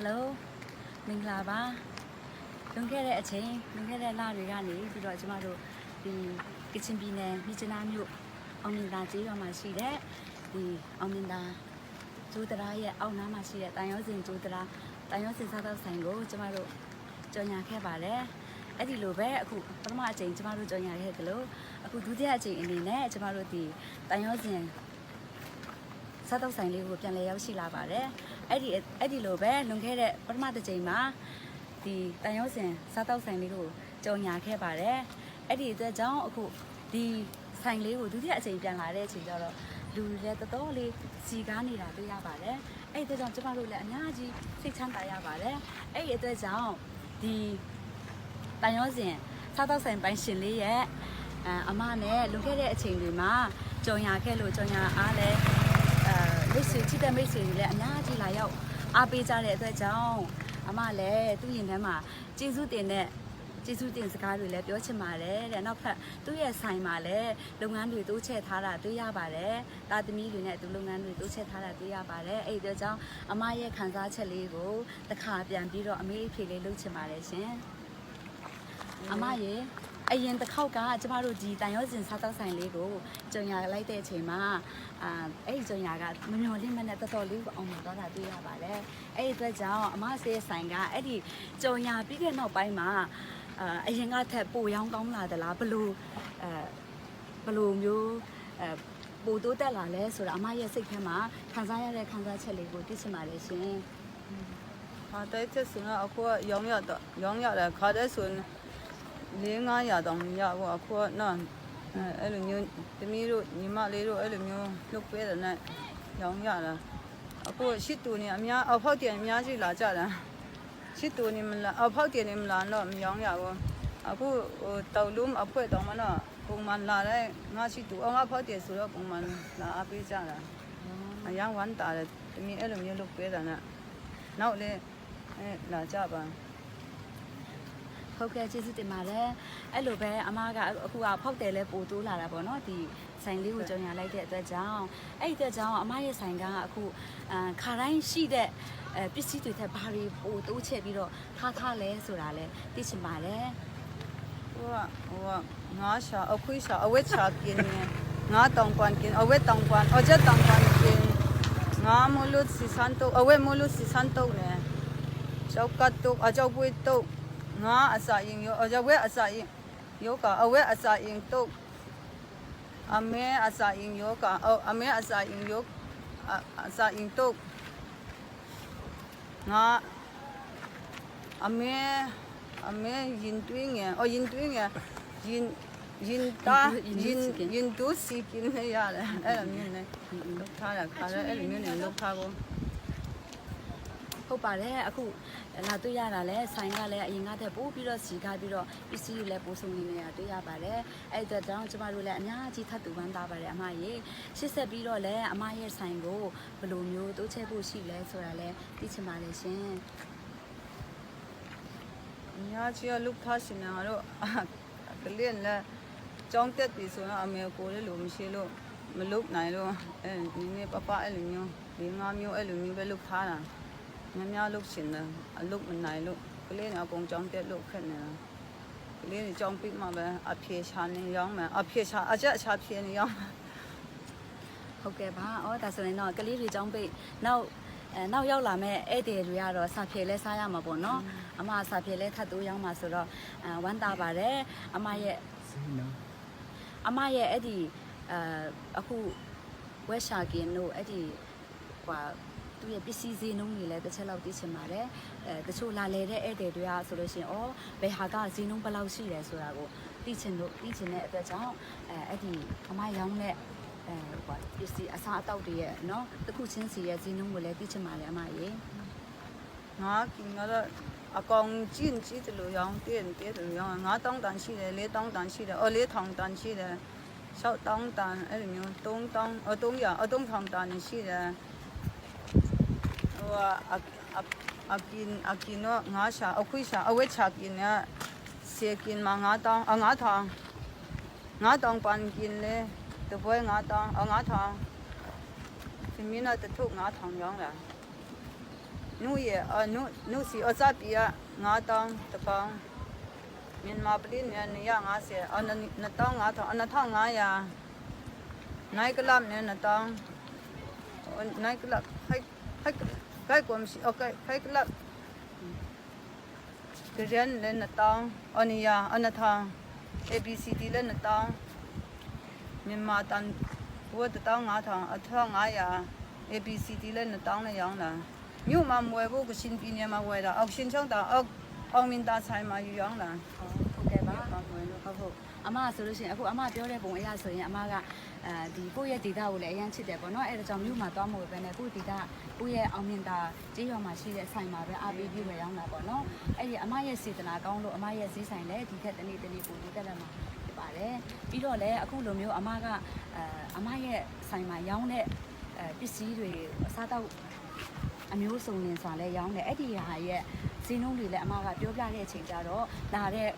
Hello မင်္ဂလာပါလွန်ခဲ့တဲ့အချိန်လွန်ခဲ့တဲ့လတွေကနေပြီးတော့ကျမတို့ဒီကချင်ပြည်နယ်မြစ်ချနာမြို့အောင်မြင်သာကျေးရွာမှာရှိတဲ့ဒီအောင်မြင်သာကျိုးတရားရဲ့အောက်နားမှာရှိတဲ့တန်ရုံးစင်ကျိုးတရားတန်ရုံးစင်စားသောက်ဆိုင်ကိုကျမတို့ကြော်ညာခဲ့ပါတယ်အဲ့ဒီလိုပဲအခုပထမအချိန်ကျမတို့ကြော်ညာခဲ့တယ်လို့အခုဒုတိယအချိန်အနေနဲ့ကျမတို့ဒီတန်ရုံးစင်စားသောက်ဆိုင်လေးကိုပြန်လည်ရောက်ရှိလာပါတယ်အဲ့ဒီလိုပဲလွန်ခဲ့တဲ့ပထမတစ်ချိန်မှာဒီတန်ရုံးစင်စားသောက်ဆိုင်လေးကိုကြော်ညာခဲ့ပါတယ်အဲ့ဒီအတွက်ကြောင့်အခုဒီဆိုင်လေးကိုဒုတိယအချိန်ပြန်လာတဲ့အချိန်ကျတော့လူတွေလည်းတော်တော်လေးစီကားနေတာတွေ့ရပါတယ်အဲ့ဒီအတွက်ကြောင့်ကျမတို့လည်းအများကြီးစိတ်ချမ်းသာရပါတယ်အဲ့ဒီအတွက်ကြောင့်ဒီတန်ရုံးစင်စားသောက်ဆိုင်ပိုင်ရှင်လေးရဲ့အမနဲ့လွန်ခဲ့တဲ့အချိန်တွေမှာကြော်ညာခဲ့လို့ကြော်ညာအားလည်းမိတ်ဆွေချစ်တဲ့မိတ်ဆွေတွေလည်းအများကြီးလာရောက်အားပေးကြတဲ့အတွက်ကြောင့်အမလည်းသူ့ရင်ထဲမှာကျေးဇူးတင်စကားတွေလည်းပြောချင်ပါတယ်တဲ့နောက်ထပ်သူ့ရဲ့ဆိုင်မှာလည်းလုပ်ငန်းတွေတိုးချဲ့ထားတာတွေ့ရပါတယ်တာသမီတွေနဲ့သူလုပ်ငန်းတွေတိုးချဲ့ထားတာတွေ့ရပါတယ်အဲ့ဒီအတွက်ကြောင့်အမရဲ့ခံစားချက်လေးကိုတစ်ခါပြန်ပြီးတော့အမေအဖေလေးလုပ်ချင်ပါတယ်ရှင်အမရဲ့အရင်တစ်ခေါက်ကကျမတို့ဒီတန်ရုံးစင်စားသောက်ဆိုင်လေးကိုကြော်ညာလိုက်တဲ့အချိန်မှာအဲ့ဒီကြော်ညာကမမျော်လင့်မနဲ့တော်တော်လေးကိုအောင်မြင်သွားတာတွေ့ရပါတယ်အဲ့ဒီအတွက်ကြောင့်အမဆေးဆိုင်ကအဲ့ဒီကြော်ညာပြီးတဲ့နောက်ပိုင်းမှာအရင်ကထက်ပိုရောင်းကောင်းလာသလားဘလို့မျိုးပိုတိုးတက်လာလဲဆိုတာအမရဲ့စိတ်ထဲမှာခံစားရတဲ့ခံစားချက်လေးကိုသိချင်ပါတယ်ရှင်တဲ့ချက်စင်အခုရောင်းရတယ်ခါတဲ့ဆို400-500တောင်ရဘူးအခုနော်အဲ့လိုမျိုးတမီးတို့ညီမလေးတို့အဲ့လိုမျိုးလုပ်ပေးတယ်နဲ့ရောင်းရတာအခုရှစ်တူနေအများအောက်ဖောက်တယ်အများကြီးလာကြတာရှစ်တူနေမလားအောက်ဖောက်တယ်နေမလားတော့မရောင်းရဘူးအခုဟိုတောက်လုံးအဖွဲတောင်မနော်ပုံမှန်လာတဲ့ငါရှစ်တူအောက်ဖောက်တယ်ဆိုတော့ပုံမှန်လာအပေးကြတာအရန်ဝမ်းတာတယ်တမီးအဲ့လိုမျိုးလုပ်ပေးတယ်နဲ့နောက်လေလာကြပါဟုတ်ကဲ့ကျေးဇူးတင်ပါတယ်အဲ့လိုပဲအမကအခုကဖောက်တယ်လဲပိုတိုးလာတာပေါ့နော်ဒီဆိုင်လေးကိုကြော်ညာလိုက်တဲ့အတွက်ကြောင့်အဲ့ဒီအတွက်ကြောင့်အမရဲ့ဆိုင်ကအခုခါတိုင်းရှိတဲ့ပစ္စည်းတွေထက်ဘာတွေပိုတိုးချဲ့ပြီးတော့ထားလဲဆိုတာလဲသိချင်ပါတယ်ဟိုငါးရှာအခွေးရှာအဝက်ရှာกินငါးတောင်ပန်กินအဝက်တောင်ပန်အချက်တောင်ပန်กินငါးမလို့စီစန်တုတ်အဝက်မလို့စီစန်တုတ်နဲ့ကျောက်ကတ်တုတ်အကျောက်ပွေးတုတ်ငါအစာရင်ရောအဝဲအစာရင်ယောကအဝဲအစာရင်တုတ်အမဲအစာရင်ယောကအမဲအစာရင်ယောအစာရင်တုတ်ငါအမဲရင်တွင်းငယ်ရင်တွင်းငယ်ရင်တူစီกินရတယ်အဲ့လိုမျိုးနဲ့လုပ်ထားတာခါရဲအဲ့လိုမျိုးနဲ့လုပ်ထားဖို့ဟုတ်ပါတယ်အခုလာတွေ့ရတာလဲဆိုင်ကလည်းအရင်ကတည်းကပို့ပြီးတော့စီကားပြီးတော့ပစ္စည်းတွေလည်းပို့ဆောင်နေတာတွေ့ရပါတယ်အဲ့အတွက်ကြောင့်ကျမတို့လည်းအများကြီးထပ်တူပန်းသားပါတယ်အမရေရှစ်ဆက်ပြီးတော့လည်းအမရဲ့ဆိုင်ကိုဘယ်လိုမျိုးတိုးချဲ့ဖို့ရှိလဲဆိုတာလည်းသိချင်ပါတယ်ရှင်ညာချီလုထားရှင်နာတော့ကလေးနဲ့ကြောင်းတက်ပြီဆိုတော့အမေကိုလည်းလို့မရှိလို့မလုနိုင်လို့နည်းနည်းပပအဲ့လိုမျိုး5မျိုးအဲ့လိုမျိုးပဲလုထားတာများလုရှင်တယ်အလုမနိုင်လို့ကလေးကအကုန်ကြောင်းတက်လို့ခက်နေတာကလေးတွေကြောင်းပြီးမှပဲအဖြေချနေရောင်းမယ်အဖြေချအချက်ချဖြေနေရောင်းဟုတ်ကဲ့ပါဒါဆိုရင်တော့ကလေးတွေကြောင်းပြီးနောက်ရောက်လာမဲ့ဧည့်သည်တွေကတော့စာဖြေလဲစားရမှာပေါ့နော်အမစာဖြေလဲထပ်တိုးရောင်းမှာဆိုတော့ဝမ်းသာပါတယ်အမရဲ့အဲ့ဒီအခုဝက်ရှာကင်တို့အဲ့ဒီသူရဲ့ပစ္စည်းဈေးနှုန်းတွေလည်းတစ်ချက်လောက်သိချင်ပါတယ်တချို့လာလေတဲ့ဧည့်သည်တွေကဆိုလို့ရှိရင်ဘယ်ဟာကဈေးနှုန်းဘယ်လောက်ရှိတယ်ဆိုတာကိုသိချင်တဲ့အတွက်ကြောင့်အဲ့ဒီအမရောင်းတဲ့ပစ္စည်းအစားအသောက်တွေရဲ့เนาะတစ်ခုချင်းစီရဲ့ဈေးနှုန်းကိုလည်းသိချင်ပါတယ်အမရေငါกินတော့အကောင်ကျင်းကြည့်တယ်လို့ရောင်းတယ်လို့ရောင်း9000တန်ရှိတယ်4000တန်ရှိတယ်4000တန်ရှိတယ်6000တန်အဲ့လိုမျိုး3000တန်ရှိတယ်အကင်တော့ငါးရှာအခွေးရှာအဝက်ရှာกินเนี่ยစေกินမှာ9000ပန်กินလေတပွဲ9000ဒီမင်းနဲ့တထုပ်9000ရောင်းလာ နုရဲ့နုစီအစပီက9000တပေါင်းမြန်မာပလင်းနဲ့2502500နိုင်ကလပ်နဲ့2000နိုင်ကလပ်ခိုက်ကွန်စီโอเคခိုက်ကလပ်ကရန်လည်း2000အနီယာအနထောင် ABCD လည်း2000မြန်မာတန်ဝတ်15000အထောင်900 ABCD လည်း2000နဲ့ရောင်းတာမြို့မှာမွေဖို့ကရှင်ပြည်နယ်မှာဝယ်တာအောက်ရှင်ချောင်းတာအောင်မင်တာဆိုင်မှာယူရောင်းတာ ဟုတ်ကဲ့ပါဟုတ်အမဆိုလို့ရှိရင်အခုအမပြောတဲ့ပုံအရဆိုရင်အမကဒီကိုယ့်ရဲ့ဒေတာကိုလည်းအရင်ချစ်တယ်ပေါ့နော်အဲ့ဒါကြောင့်မြို့မှာသွားမို့ပဲနဲ့ကိုယ့်ဒေတာကိုယ့်ရဲ့အောင်မြင်တာကြေးရွာမှာရှိတဲ့ဆိုင်မှာပဲအားပေးပြီးဝယ်ရောင်းတာပေါ့နော်အဲ့ဒီအမရဲ့စေတနာကောင်းလို့အမရဲ့ဈေးဆိုင်လည်းဒီထက်တနေ့ပိုတိုးတက်လာမှာဖြစ်ပါတယ်ပြီးတော့လည်းအခုလိုမျိုးအမကအမရဲ့ဆိုင်မှာရောင်းတဲ့ပစ္စည်းတွေအစားတောက်အမျိုးစုံလင်စွာလဲရောင်းတယ်အဲ့ဒီဟာရဲ့ဈေးနှုန်းတွေလည်းအမကပြောပြတဲ့အချိန်ကျတော့လာတဲ့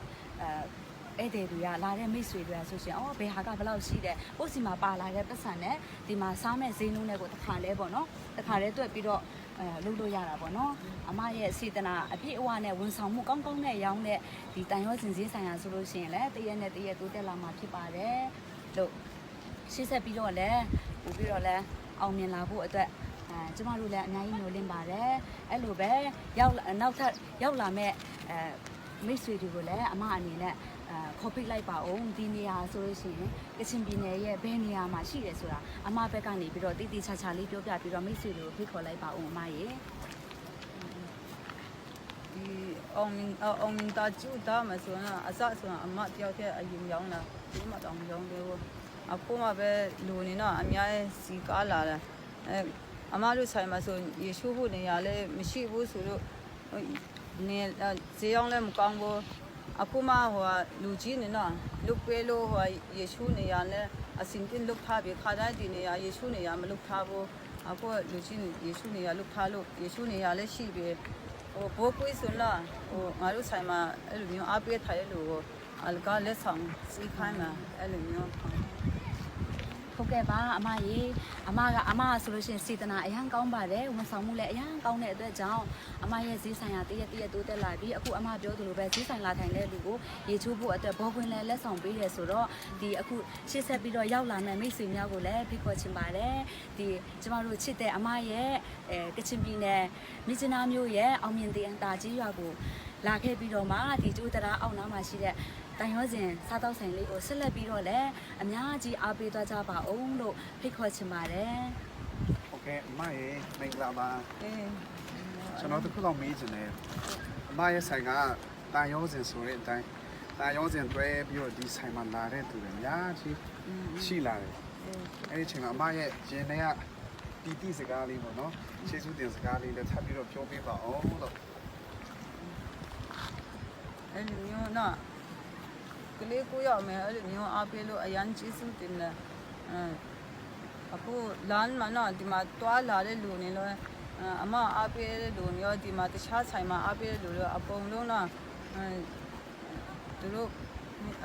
ဧည့်သည်တွေကလာတဲ့မိတ်ဆွေတွေကဆိုရှင်အော်ဘယ်ဟာကဘယ်လောက်ရှိတယ်ကိုယ့်စီမှာပါလာတဲ့ပတ်စံနဲ့ဒီမှာစားမဲ့ဈေးနှုန်းတွေကိုတစ်ခါလဲပေါ့နော်တစ်ခါလဲတွက်ပြီးတော့လုပ်လို့ရတာပေါ့နော်အမရဲ့စေတနာအပြည့်အဝနဲ့ဝန်ဆောင်မှုကောင်းကောင်းနဲ့ရောင်းတဲ့ဒီတန်ရောစင်ဈေးဆိုင်ရာဆိုလို့ရှိရင်လည်းတရက်နဲ့တရက်တိုးတက်လာမှာဖြစ်ပါတယ်လို့ရှေ့ဆက်ပြီးတော့လည်းပို့ပြီးတော့လည်းအောင်မြင်လာဖို့အတွက်ကျမတို့လည်းအများကြီးညှို့လင့်ပါတယ်အဲ့လိုပဲနောက်ထပ်ရောက်လာမဲ့မိတ်ဆွေတွေကိုလည်းအမအနေနဲ့ခေါ်ပိတ်လိုက်ပါအောင်ဒီနေရာဆိုလို့ရှိရင်ကချင်ပြည်နယ်ရဲ့ဘယ်နေရာမှာရှိတယ်ဆိုတာအမဘက်ကနေပြီးတော့တည်တည်ချာချာလေးပြောပြပြီးတော့မိတ်ဆွေတွေကိုဖိတ်ခေါ်လိုက်ပါအောင်အမရေဒီအောင်မင်တာကျူတာမဆိုတော့အစဆိုအမတယောက်တည်းအရင်ရောင်းတာဒီမှာတောင်ရောင်းတယ်ဟိုအခုမှပဲလူနေတော့အများကြီးစီကားလာတယ်အမတို့ဆိုင်မှာဆိုရေရှိုးဖို့နေရာလည်းမရှိဘူးဆိုတော့နေဈေးအောင်လည်းမကောင်းဘူးအခုမှဟိုလူကြီးနေတော့လုတ်ပေးလို့ဟိုရေရှိုးနေရာနဲ့အစင်တင်လုတ်ထားပြီးခါတိုင်းဒီနေရာရေရှိုးနေရာမလုတ်ထားဘူးအခုလူကြီးရေရှိုးနေရာလုတ်ထားလို့ရေရှိုးနေရာလည်းရှိပြီးဟိုဘိုးကွေးဆိုလားဟိုငါတို့ဆိုင်မှာအဲ့လိုမျိုးအားပေးထားရလို့အလကားလက်ဆောင်စီးခိုင်းမှာအဲ့လိုမျိုးဟုတ်ကဲ့ပါအမရေအမဆိုလို့ရှိရင်စေတနာအရန်ကောင်းပါတယ်ဝန်ဆောင်မှုလည်းအရန်ကောင်းတဲ့အတွက်ကြောင့်အမရဲ့ဈေးဆိုင်ရာတရက်တိုးတက်လာပြီးအခုအမပြောသလိုပဲဈေးဆိုင်လာထိုင်တဲ့လူကိုရေချိုးဖို့အတွက်ဘောခွင်းလည်းလက်ဆောင်ပေးတယ်ဆိုတော့ဒီအခုရှေ့ဆက်ပြီးတော့ရောက်လာမယ့်မိတ်ဆွေများကိုလည်းဖိတ်ခေါ်ချင်ပါတယ်ဒီကျမတို့ချစ်တဲ့အမရဲ့ကချင်ပြည်နယ်မြစ်ကြီးနားမြို့ရဲ့အောင်မြင်တဲ့အတာကြီးရွာကိုလာခဲ့ပြီးတော့မှဒီကျိုးတရားအောက်နားမှာရှိတဲ့တန်ရောစင်စားတောက်ဆိုင်လေးကိုဆက်လက်ပြီးတော့လည်းအများကြီးအားပေးသွားကြပါအောင်လို့ဖိတ်ခေါ်ချင်ပါတယ်။ Okay အမရေမင်္ဂလာပါကျွန်တော်တို့ကတော့မေးချင်တယ်အမရဲ့ဆိုင်ကတန်ရောစင်ဆိုတဲ့အတိုင်းတန်ရောစင်တွဲပြီးတော့ဒီဆိုင်မှာလာတဲ့သူတွေအများကြီးရှိလာတယ်အဲ့ဒီအချိန်မှာအမရဲ့ရင်ထဲကတီတီစကားလေးပေါ့နော်ကျေးဇူးတင်စကားလေးလည်းထပ်ပြီးတော့ပြောပေးပါအောင်လို့အဲ့လိုမျိုးနော်ကလေးကိုရောက်မယ်အဲ့လိုမျိုးအားပေးလို့အရန်ကျေးဇူးတင်တယ်အခုလမ်းမှာနော်ဒီမှာတွားလာတဲ့လူနေလို့အမအားပေးတဲ့လူမျိုးဒီမှာတခြားဆိုင်မှာအားပေးတဲ့လူတွေအကုန်လုံးနော်သူတို့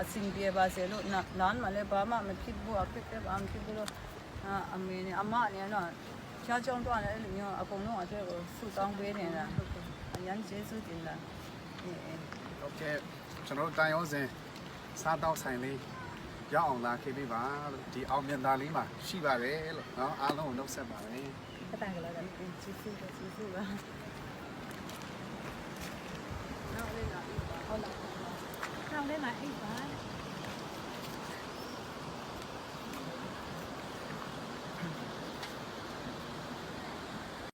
အစင်ပြေပါစေလို့လမ်းမှာလည်းဘာမှမဖြစ်ဘူးအခက်အခဲဘာမှမဖြစ်ဘူးလို့အမေနဲ့အမနဲ့နော်ချားချောင်းတွားတဲ့လူမျိုးအကုန်လုံးအတွက်ကိုဆုတောင်းပေးနေတာအရန်ကျေးဇူးတင်တာOkayကျွန်တော်တန်ရောစင်စားတော့ဆိုင်လေးရောက်အောင်လာခဲ့ပေးပါလို့ဒီအောင်မြင်တာလေးမှာရှိပါတယ်လို့เนาะအားလုံးကိုနှုတ်ဆက်ပါတယ် ကတန်ကလေးကျေးဇူးပါနောက်လေးလာဟုတ်လားနောက်လေးမှာအိတ်ပါ